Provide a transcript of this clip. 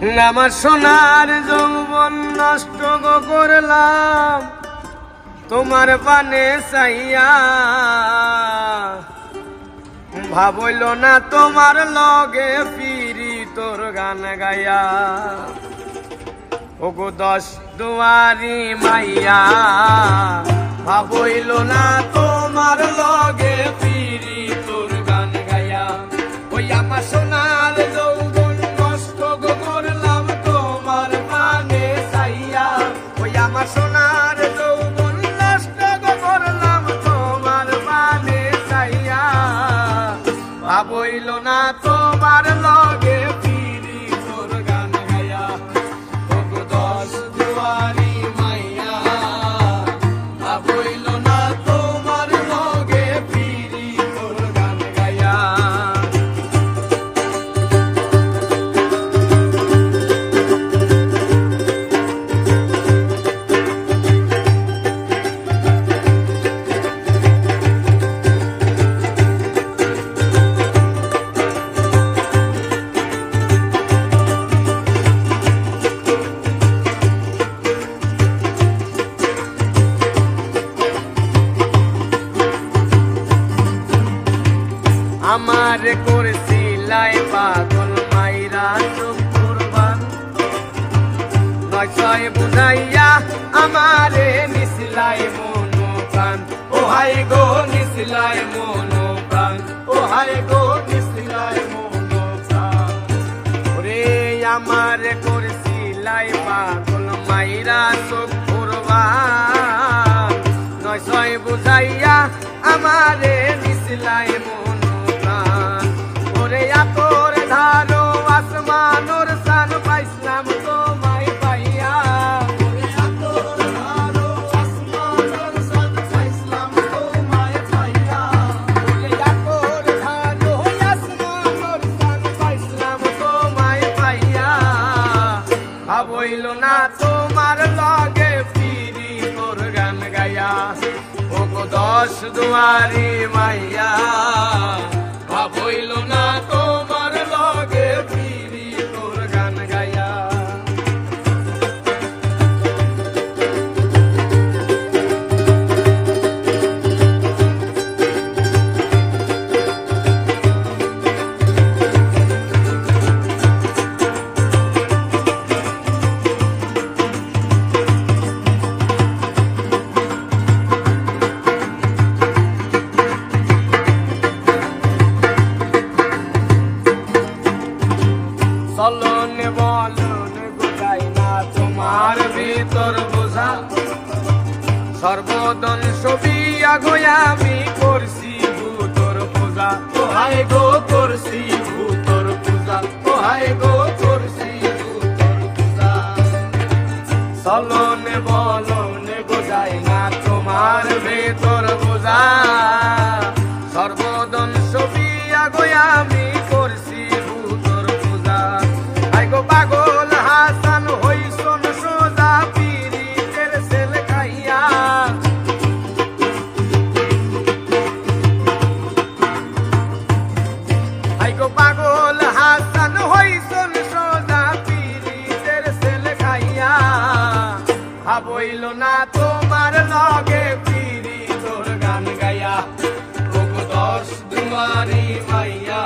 আমার সোনার যৌবন নষ্ট করলাম তোমার পানে চাইয়া, ভাবইল না তোমার লগে ফিরি তোর গান গাইয়া। ওগো দশ দুয়ারি মাইয়া, ভাবইল না তোমার লগে ফিরি তোর গান গাইয়া। ওই আমার সোনার যৌবন নষ্ট করলাম তোমার পানে চাইয়া, ওই আমার সোনার যৌবন নষ্ট করলাম তোমার পানে চাইয়া, ভাবইল না তোমার লগে ফিরি তোর গান গাইয়া। ওগো দশ দুয়ারি মাইয়া, ভাবইল না তোমার লগে ফিরি তোর গান গাইয়া। আমার করছিলাই পাগল মাইরা চোখ কুরবান, নয় ছয় বুঝাইয়া আমারে নিসিলাই মনো প্রাণ। ও হাই গো নিসিলাই মনো প্রাণ, ও হাই গো নিসিলাই মনো প্রাণ। ওরে আমারে করছিলাই পাগল মাইরা চোখ কুরবান, নয় ছয় বুঝাইয়া আমারে নিসিলাই মনো। ওরে আতর ধারো আসমানোর সান পাইছিলাম তোমায় পাইয়া, ওরে আতর ধারো আসমানোর সান পাইছিলাম তোমায় পাইয়া, ওরে আতর ধারো আসমানোর সান পাইছিলাম তোমায় পাইয়া, ভাবইল না তোমার লগে ফিরি তোর গান গাইয়া। ওগো দশ দুয়ারি মাইয়া, ভাবইল না তোমার লগে ফিরি তোর গান গাইয়া। চলন বলন গোটাই না তোমার ভিতর বোঝা, সর্বদন ছবি আগোয়া আমি করছি ভূতর পূজা। ও হাই গো করছি ভূতর পূজা, ও হাই গো করছি ভূতর পূজা। চলন বলন গোটাই না তোমার ভিতর বোঝা, সর্বদন ছবি আগোয়া আমি করছি পাগল হাসান হইসন সোজা পীরিতের সেল খাইয়া। আইগো পাগল হাসান হইসন সোজা পীরিতের সেল খাইয়া, ভাবইল না তোমার লগে ফিরি তোর গান গাইয়া। ওগো দশ দুয়ারি মাইয়া,